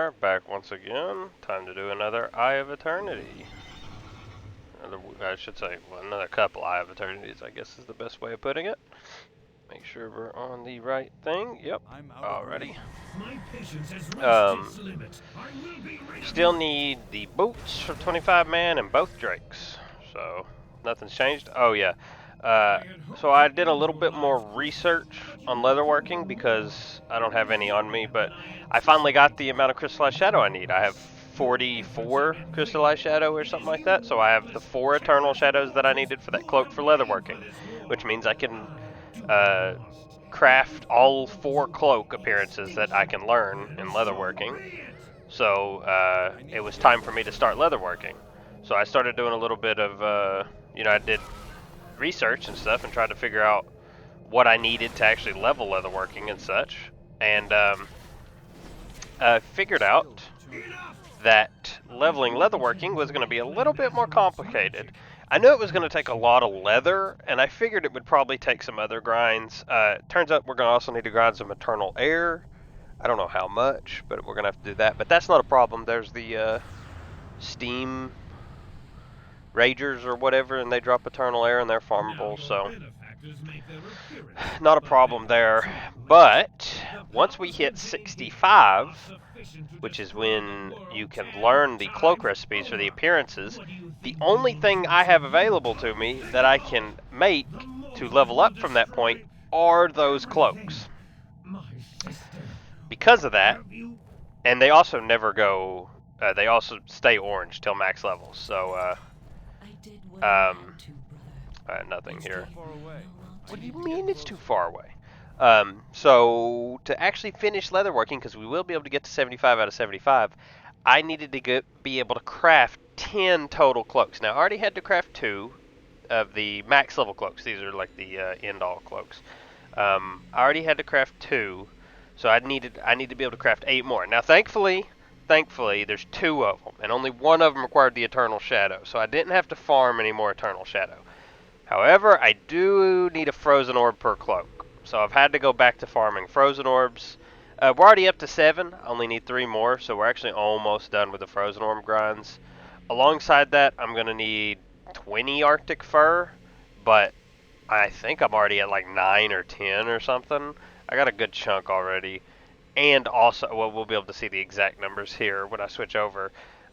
there, back once again. Time to do another Eye of Eternity. I should say, well, another couple Eye of Eternities, I guess is the best way of putting it. Make sure we're on the right thing. Yep. Alrighty. Still need the boots for 25 man and both drakes. So, nothing's changed. Oh, yeah. So I did a little bit more research on leatherworking because I don't have any on me, but I finally got the amount of crystallized shadow I need. I have 44 crystallized shadow or something like that, so I have the 4 eternal shadows that I needed for that cloak for leatherworking, which means I can craft all 4 cloak appearances that I can learn in leatherworking. So it was time for me to start leatherworking. So I started doing a little bit of, I did research and stuff and tried to figure out what I needed to actually level leatherworking and such. And I figured out that leveling leatherworking was going to be a little bit more complicated. I knew it was going to take a lot of leather, and I figured it would probably take some other grinds. Turns out we're going to also need to grind some eternal air. I don't know how much, but we're going to have to do that. But that's not a problem. There's the steam ragers or whatever, and they drop eternal air and they're farmable, so not a problem there. But once we hit 65, which is when you can learn the cloak recipes for the appearances, the only thing I have available to me that I can make to level up from that point are those cloaks. Because of that, and they also never go, they also stay orange till max levels, so nothing here. What do you mean it's too far away? So to actually finish leatherworking, because we will be able to get to 75 out of 75, I needed to be able to craft 10 total cloaks. Now I already had to craft 2 of the max level cloaks. These are like the end-all cloaks. I already had to craft 2, so I need to be able to craft 8 more. Now thankfully, there's 2 of them, and only one of them required the Eternal Shadow, so I didn't have to farm any more Eternal Shadow. However, I do need a Frozen Orb per cloak, so I've had to go back to farming Frozen Orbs. We're already up to 7, I only need 3 more, so we're actually almost done with the Frozen Orb grinds. Alongside that, I'm going to need 20 Arctic Fur, but I think I'm already at like 9 or 10 or something. I got a good chunk already. And also, well, we'll be able to see the exact numbers here when I switch over.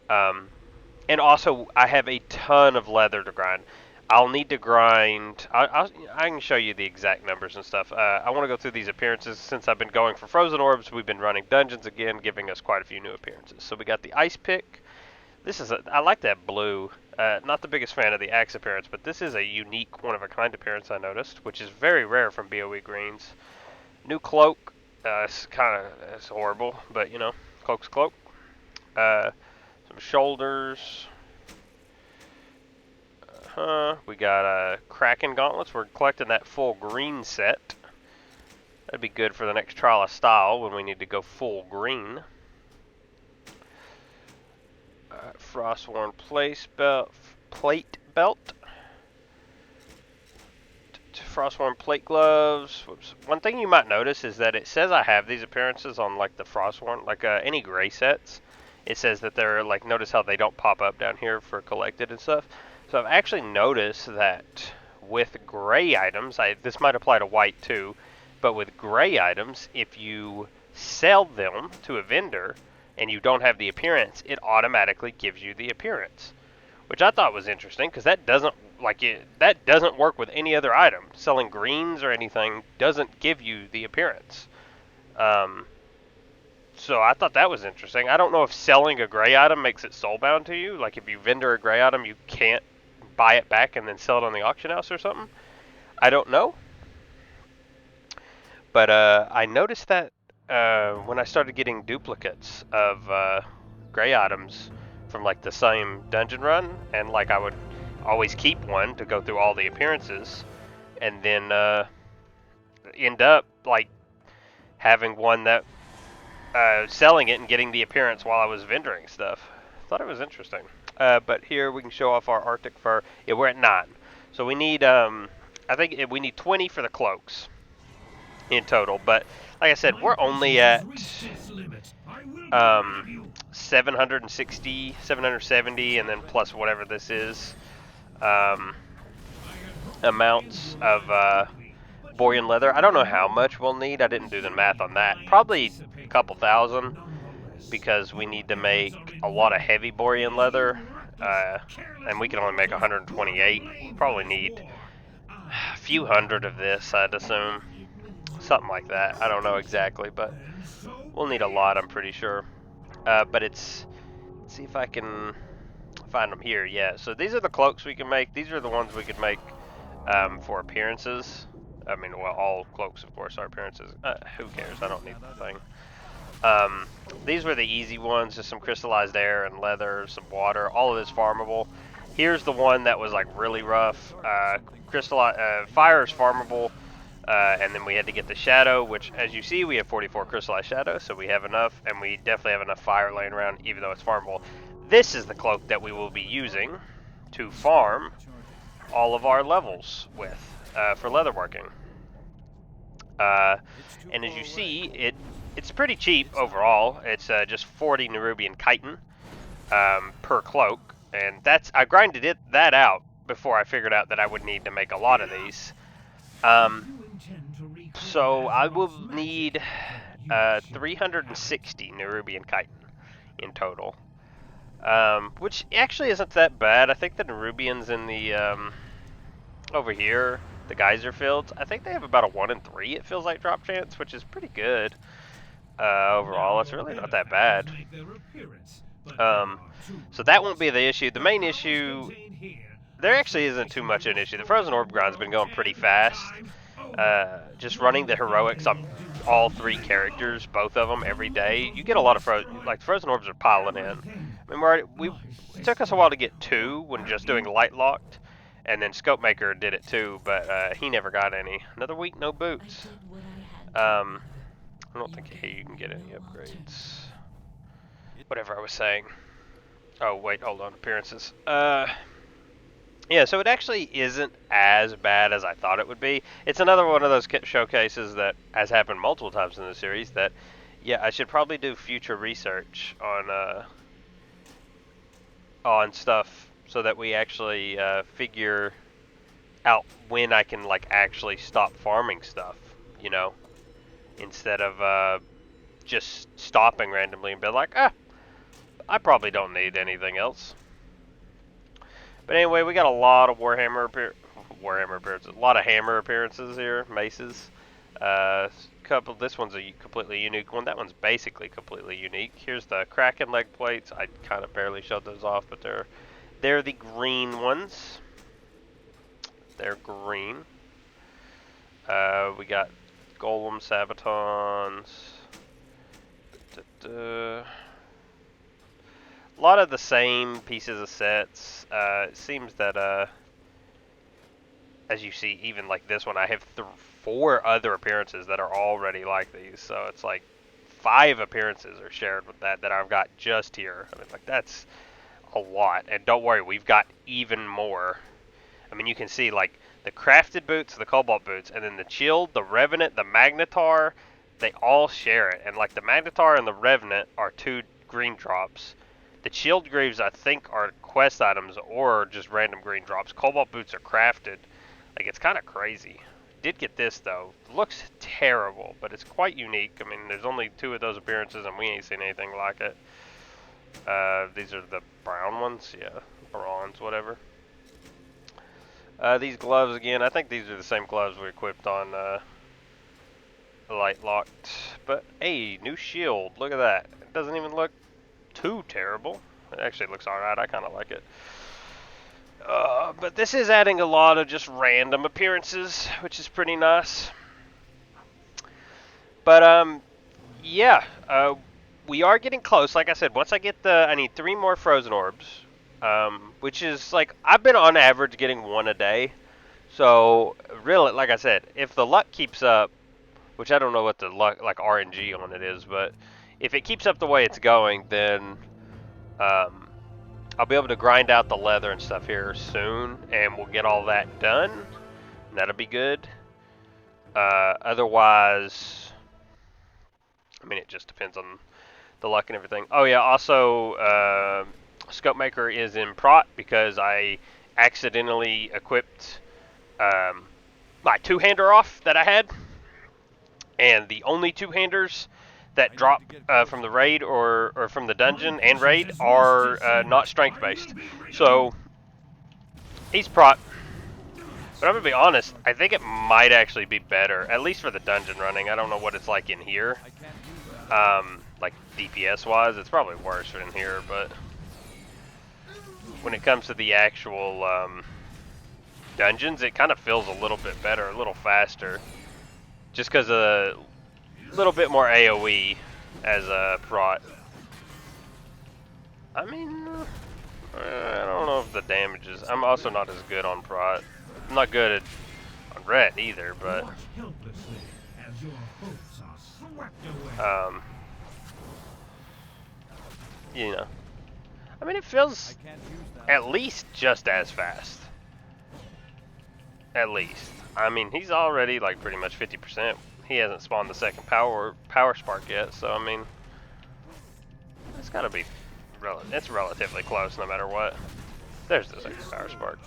And also, I have a ton of leather to grind. I'll need to grind. I can show you the exact numbers and stuff. I want to go through these appearances. Since I've been going for Frozen Orbs, we've been running dungeons again, giving us quite a few new appearances. So we got the Ice Pick. I like that blue. Not the biggest fan of the axe appearance, but this is a unique one-of-a-kind appearance I noticed, which is very rare from BOE greens. New cloak. It's horrible, but you know, cloak's cloak. Some shoulders. We got Kraken gauntlets. We're collecting that full green set. That'd be good for the next trial of style when we need to go full green. Frostworn plate belt. Frostworn plate gloves. Whoops. One thing you might notice is that it says I have these appearances on like the Frostworn, like any gray sets. It says that they're like, notice how they don't pop up down here for collected and stuff. So I've actually noticed that with gray items, this might apply to white too, but with gray items, if you sell them to a vendor and you don't have the appearance, it automatically gives you the appearance, which I thought was interesting because that doesn't work with any other item. Selling greens or anything doesn't give you the appearance. So I thought that was interesting. I don't know if selling a gray item makes it soulbound to you. Like if you vendor a gray item, you can't buy it back and then sell it on the auction house or something. I don't know. But I noticed that when I started getting duplicates of gray items from like the same dungeon run, and like I would always keep one to go through all the appearances, and then end up like having one that selling it and getting the appearance while I was vendoring stuff. Thought it was interesting. But here we can show off our Arctic fur. Yeah, we're at 9. So we need, I think we need 20 for the cloaks. in total. But like I said, we're only at 760, 770, and then plus whatever this is, amounts of Borean leather. I don't know how much we'll need. I didn't do the math on that. Probably a couple thousand, because we need to make a lot of heavy Borean leather, and we can only make 128. We'll probably need a few hundred of this, I'd assume. Something like that. I don't know exactly, but we'll need a lot, I'm pretty sure. But let's see if I can find them here. Yeah, so these are the cloaks we can make. These are the ones we could make for appearances. I mean, well, all cloaks, of course, are appearances. Who cares? I don't need the thing. These were the easy ones, just some crystallized air and leather, some water. All of this farmable. Here's the one that was like really rough. Fire is farmable, and then we had to get the shadow, which, as you see, we have 44 crystallized shadow, so we have enough, and we definitely have enough fire laying around, even though it's farmable. This is the cloak that we will be using to farm all of our levels with for leatherworking. And as you see, it's pretty cheap overall. It's just 40 Nerubian chitin per cloak, and I grinded that out before I figured out that I would need to make a lot of these. So I will need 360 Nerubian chitin in total, which actually isn't that bad. I think the Nerubians in the over here, the geyser fields, I think they have about a 1 in 3, it feels like, drop chance, which is pretty good. Overall, it's really not that bad. So that won't be the issue. The main issue, there actually isn't too much an issue. The Frozen Orb grind's been going pretty fast. Just running the heroics on all 3 characters, both of them, every day, you get a lot of Frozen Orbs are piling in. I mean, it took us a while to get 2 when just doing Light Locked, and then Scopemaker did it too, but he never got any. Another week, no boots. I don't think you can get any upgrades. Whatever I was saying. Oh, wait, hold on. Appearances. Yeah, so it actually isn't as bad as I thought it would be. It's another one of those showcases that has happened multiple times in the series that, yeah, I should probably do future research on stuff so that we actually figure out when I can, like, actually stop farming stuff, you know, instead of just stopping randomly and be like, I probably don't need anything else. But anyway, we got a lot of Warhammer appearances, a lot of hammer appearances here, maces. This one's a completely unique one. That one's basically completely unique. Here's the Kraken leg plates. I kind of barely showed those off, but they're the green ones. They're green. We got Golem Sabatons. A lot of the same pieces of sets. It seems that, as you see, even like this one, I have 4 other appearances that are already like these. So it's like 5 appearances are shared with that I've got just here. I mean, like, that's a lot. And don't worry, we've got even more. I mean, you can see, like, the crafted boots, the cobalt boots, and then the chilled, the revenant, the magnetar, they all share it. And like the magnetar and the revenant are 2 green drops. The chilled greaves, I think, are quest items or just random green drops. Cobalt boots are crafted. Like, it's kind of crazy. Did get this though. Looks terrible, but it's quite unique. I mean, there's only 2 of those appearances, and we ain't seen anything like it. These are the brown ones, yeah, bronze, whatever. These gloves again. I think these are the same gloves we equipped on Light Locked. But hey, new shield. Look at that. It doesn't even look too terrible. It actually looks alright. I kind of like it. But this is adding a lot of just random appearances, which is pretty nice. But yeah, we are getting close. Like I said, once I get I need 3 more frozen orbs, which is like, I've been on average getting 1 a day. So really, like I said, if the luck keeps up, which I don't know what the luck, like RNG on it is, but if it keeps up the way it's going, then I'll be able to grind out the leather and stuff here soon, and we'll get all that done. That'll be good. Otherwise, I mean, it just depends on the luck and everything. Oh yeah, also, Scope Maker is in prot because I accidentally equipped my two-hander off that I had, and the only two-handers that drop from the raid or from the dungeon and raid are not strength-based. So he's prot. But I'm going to be honest, I think it might actually be better, at least for the dungeon running. I don't know what it's like in here. Like DPS-wise, it's probably worse in here, but when it comes to the actual dungeons, it kind of feels a little bit better, a little faster. Just because a little bit more AoE as a prot. I mean, I don't know if the damage is... I'm also not as good on prot. I'm not good on red either, but you know, I mean, it feels at least just as fast. At least. I mean, he's already like pretty much 50%. He hasn't spawned the second power spark yet, so I mean, it's gotta be it's relatively close no matter what. There's the second power spark.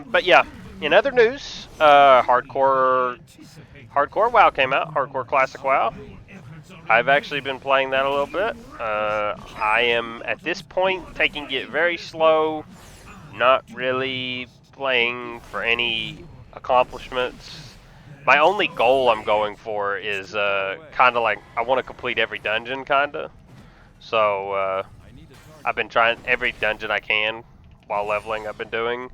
But yeah, in other news, Hardcore WoW came out, Hardcore Classic WoW. I've actually been playing that a little bit. I am, at this point, taking it very slow, not really playing for any accomplishments. My only goal I'm going for is kind of like, I want to complete every dungeon, kind of. So, I've been trying every dungeon I can while leveling, I've been doing.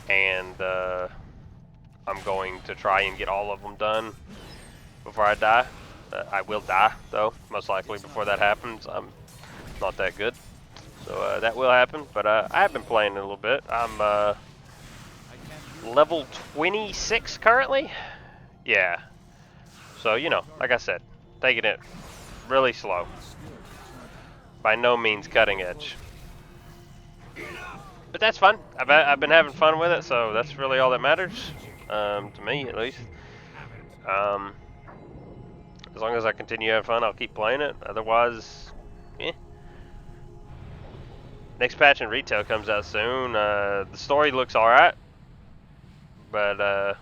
And I'm going to try and get all of them done before I die. I will die, though, most likely before that happens. I'm not that good. So that will happen, but I have been playing a little bit. I'm level 26 currently. Yeah. So, you know, like I said, taking it really slow. By no means cutting edge. But that's fun. I've been having fun with it, so that's really all that matters, to me at least. As long as I continue having fun, I'll keep playing it. Otherwise, eh. Next patch in retail comes out soon. The story looks alright, but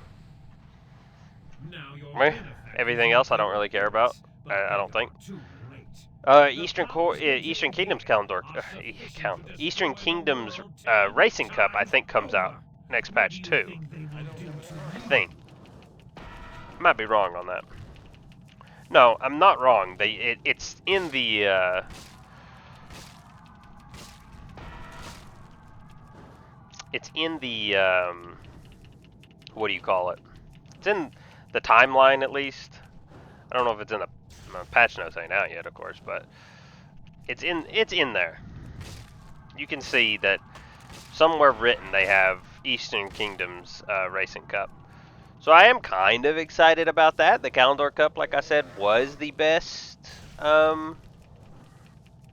everything else I don't really care about. I don't think. Eastern Kingdom's Eastern Kingdom's Racing Cup, I think, comes out next patch too. I think. Might be wrong on that. No, I'm not wrong. It's in the what do you call it? It's in the timeline at least. I don't know if it's in the patch notes ain't out yet, of course, but it's in there. You can see that somewhere written they have Eastern Kingdom's Racing Cup. So I am kind of excited about that. The Calendar Cup, like I said, was the best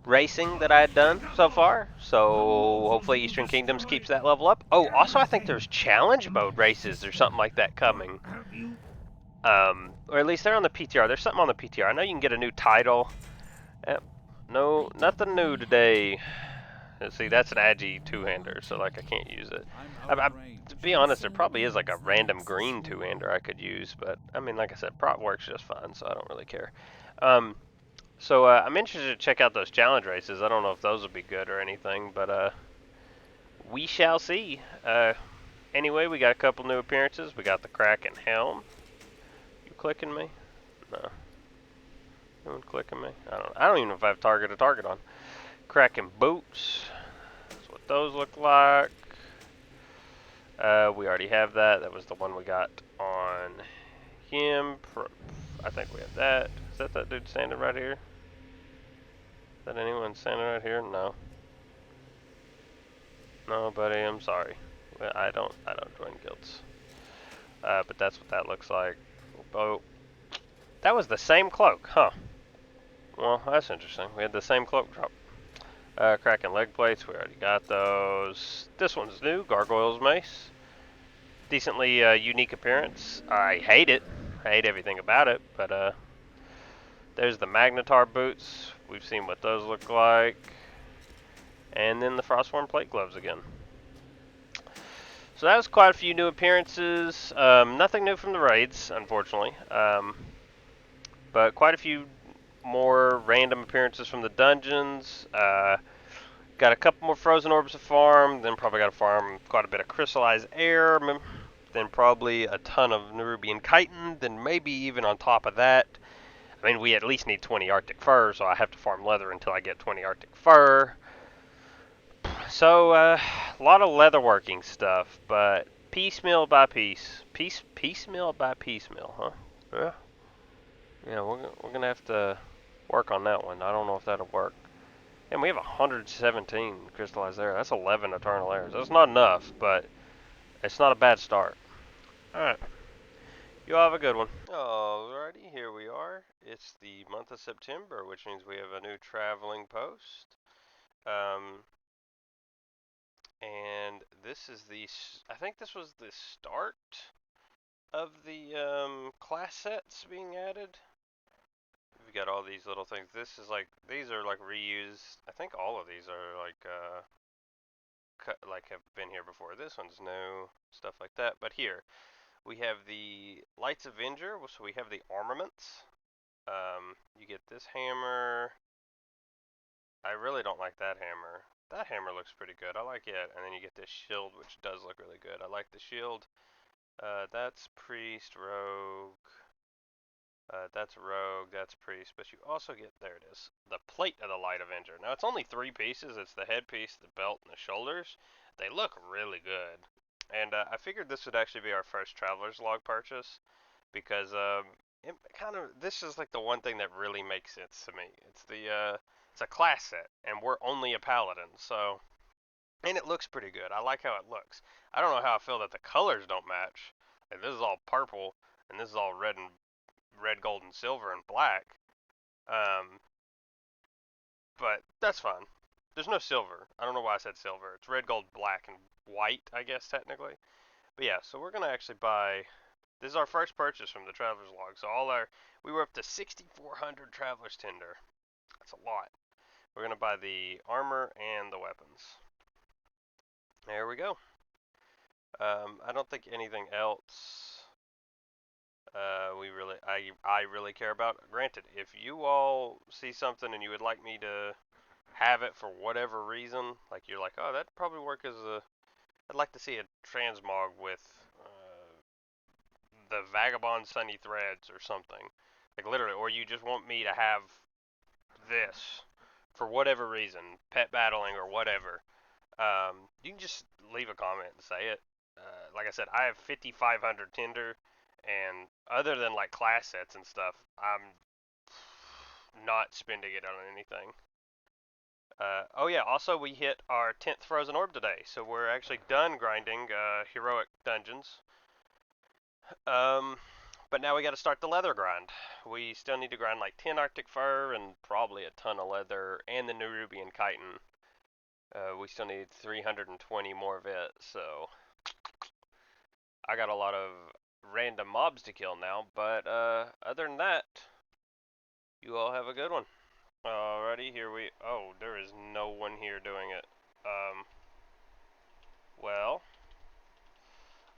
racing that I had done so far. So hopefully Eastern Kingdoms keeps that level up. Oh, also I think there's challenge mode races or something like that coming. Or at least they're on the PTR. There's something on the PTR. I know you can get a new title. No, nothing new today. Let's see, that's an Agi two-hander, so like I can't use it. To be honest, there probably is like a random green two-hander I could use, but I mean, like I said, prot works just fine, so I don't really care. So I'm interested to check out those challenge races. I don't know if those will be good or anything, but we shall see. Anyway, we got a couple new appearances. We got the Kraken helm. You clicking me? No. No one clicking me? I don't even know if I have target on. Kraken boots. That's what those look like. We already have that. That was the one we got on him. I think we have that. Is that dude standing right here? Is that anyone standing right here? No. No, buddy. I'm sorry. I don't join guilds. But that's what that looks like. Oh, that was the same cloak, huh? Well, that's interesting. We had the same cloak drop. Cracking leg plates, we already got those. This one's new, Gargoyle's Mace. Decently unique appearance. I hate it. I hate everything about it, but there's the Magnetar boots. We've seen what those look like. And then the Frostworm plate gloves again. So that was quite a few new appearances. Nothing new from the raids, unfortunately. But quite a few more random appearances from the dungeons. Got a couple more frozen orbs to farm. Then probably got to farm quite a bit of crystallized air. Then probably a ton of Nerubian chitin. Then maybe even on top of that, I mean, we at least need 20 Arctic fur, so I have to farm leather until I get 20 Arctic fur. So, a lot of leatherworking stuff, but piecemeal by piecemeal by piecemeal, huh? Yeah. Yeah, we're gonna have to work on that one. I don't know if that'll work. And we have 117 crystallized air. That's 11 eternal airs. That's not enough, but it's not a bad start. Alright. You all have a good one. Alrighty, here we are. It's the month of September, which means we have a new traveling post. And this is I think this was the start of the class sets being added. We've got all these little things. This is like, these are like reused. I think all of these are like have been here before. This one's new, stuff like that. But here we have the Lights Avenger. So we have the armaments. You get this hammer. I really don't like that hammer. That hammer looks pretty good. I like it. And then you get this shield, which does look really good. I like the shield. That's priest, rogue. That's rogue, that's priest, but you also get, there it is, the plate of the Light Avenger. Now it's only 3 pieces. It's the headpiece, the belt, and the shoulders. They look really good. And I figured this would actually be our first Traveler's Log purchase because it kind of, this is like the one thing that really makes sense to me. It's a class set, and we're only a paladin, so, and it looks pretty good. I like how it looks. I don't know how I feel that the colors don't match. Like, this is all purple, and this is all red, gold, and silver, and black. But that's fine. There's no silver. I don't know why I said silver. It's red, gold, black, and white, I guess, technically. But yeah, so we're going to actually buy... This is our first purchase from the Traveler's Log. So we were up to 6,400 Traveler's Tinder. That's a lot. We're going to buy the armor and the weapons. There we go. I don't think anything else I really care about. Granted, if you all see something and you would like me to have it for whatever reason, like you're like, oh, that'd probably work as I'd like to see a transmog with the Vagabond Sunny Threads or something, like literally, or you just want me to have this for whatever reason, pet battling or whatever, you can just leave a comment and say it. Like I said, I have 5,500 Tinder, and other than like class sets and stuff, I'm not spending it on anything. Oh yeah, also we hit our 10th Frozen Orb today, so we're actually done grinding heroic dungeons. But now we got to start the leather grind. We still need to grind like 10 Arctic Fur and probably a ton of leather and the Nerubian chitin. We still need 320 more of it, so I got a lot of random mobs to kill now, but other than that, you all have a good one. Alrighty, oh, there is no one here doing it. Well,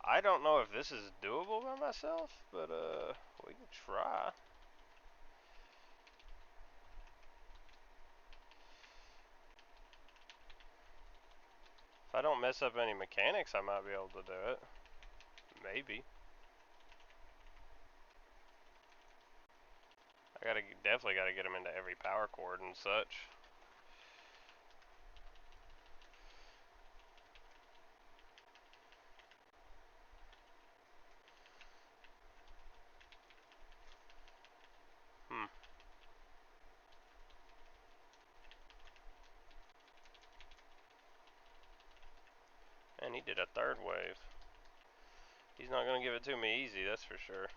I don't know if this is doable by myself, but we can try. If I don't mess up any mechanics, I might be able to do it. Maybe. Definitely gotta get them into every power chord and such. Hmm. And he did a 3rd wave. He's not gonna give it to me easy, that's for sure.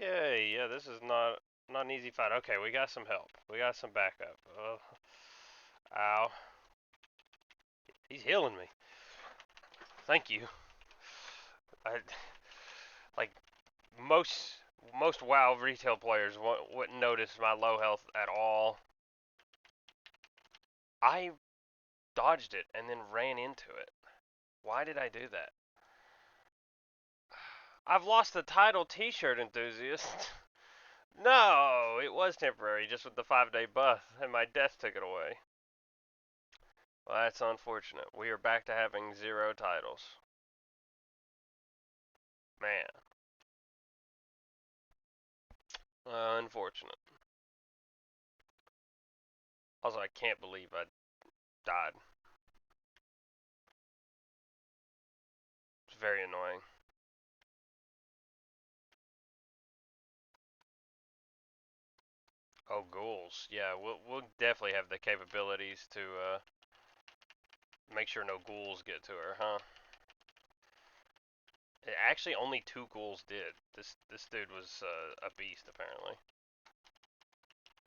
Okay, yeah, this is not an easy fight. Okay, we got some help. We got some backup. Ow. He's healing me. Thank you. I like most WoW retail players wouldn't notice my low health at all. I dodged it and then ran into it. Why did I do that? I've lost the title t-shirt enthusiast. No, it was temporary, just with the 5-day buff, and my death took it away. Well, that's unfortunate. We are back to having 0 titles. Man. Unfortunate. Also, I can't believe I died. It's very annoying. Oh, ghouls. Yeah, we'll definitely have the capabilities to make sure no ghouls get to her, huh? Actually, only 2 ghouls did. This dude was a beast, apparently.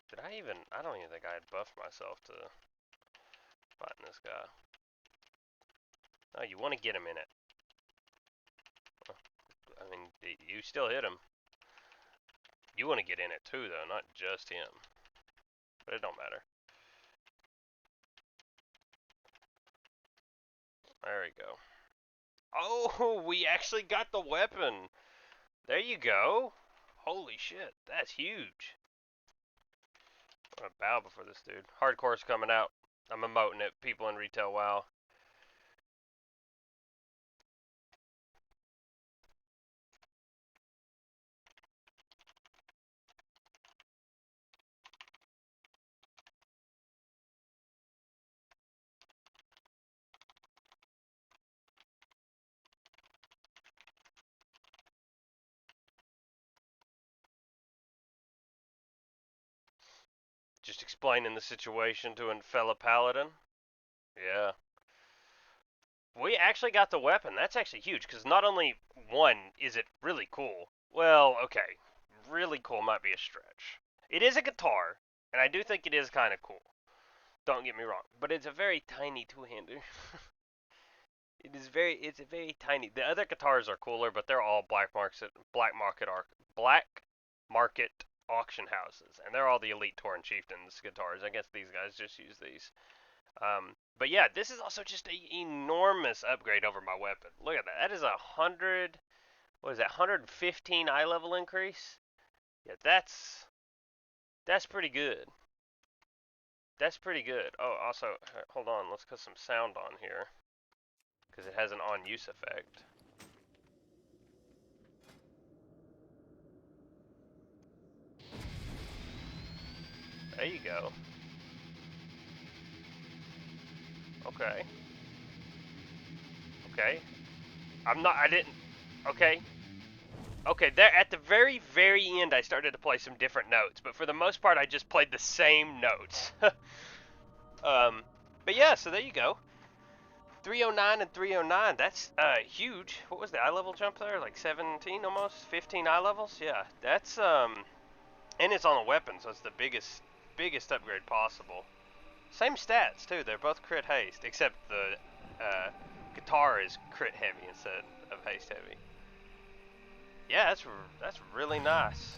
Did I even... I don't even think I had buffed myself to fighting this guy. Oh, you want to get him in it. I mean, you still hit him. You want to get in it too, though, not just him. But it don't matter. There we go. Oh, we actually got the weapon. There you go. Holy shit, that's huge. I'm gonna bow before this dude. Hardcore's coming out. I'm emoting it. People in retail WoW. Just explaining the situation to a fellow paladin. Yeah. We actually got the weapon. That's actually huge, because not only, one, is it really cool. Well, okay. Really cool might be a stretch. It is a guitar, and I do think it is kind of cool. Don't get me wrong. But it's a very tiny two-hander. It's a very tiny. The other guitars are cooler, but they're all black market auction houses, and they're all the elite Tauren chieftains guitars. I guess these guys just use these. But yeah, this is also just an enormous upgrade over my weapon. Look at that. That is 100. What is that? 115 eye level increase. Yeah, that's pretty good. That's pretty good. Oh, also, hold on. Let's put some sound on here because it has an on-use effect. There you go. Okay. Okay. I didn't. Okay. Okay, there at the very, very end, I started to play some different notes, but for the most part, I just played the same notes. But yeah, so there you go. 309 and 309, that's huge. What was the eye level jump there? Like 17 almost? 15 eye levels? Yeah, that's, and it's on a weapon, so it's the biggest upgrade possible. Same stats, too. They're both crit haste, except the guitar is crit heavy instead of haste heavy. Yeah, that's really nice.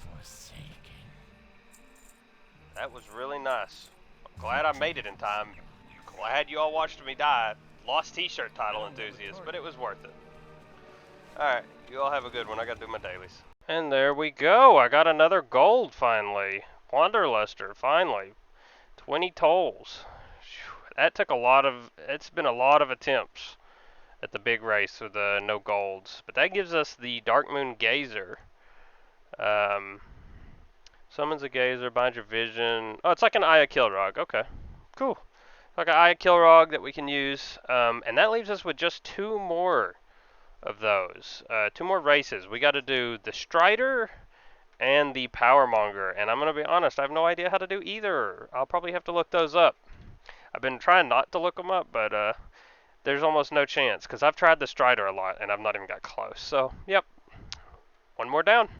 That was really nice. I'm glad I made it in time. Glad you all watched me die. Lost t-shirt title enthusiast, but it was worth it. Alright, you all have a good one. I gotta do my dailies. And there we go. I got another gold finally. Wanderluster, finally. 20 tolls. That took it's been a lot of attempts at the big race with no golds. But that gives us the Darkmoon Gazer. Summons a gazer, binds your vision. Oh, it's like an Eye of Kilrog. Okay, cool. Like an Eye of Kilrog that we can use. And that leaves us with just 2 more of those. 2 more races. We got to do the Strider and the Powermonger. And I'm going to be honest, I have no idea how to do either. I'll probably have to look those up. I've been trying not to look them up, but there's almost no chance. Because I've tried the Strider a lot, and I've not even got close. So, yep. 1 more down.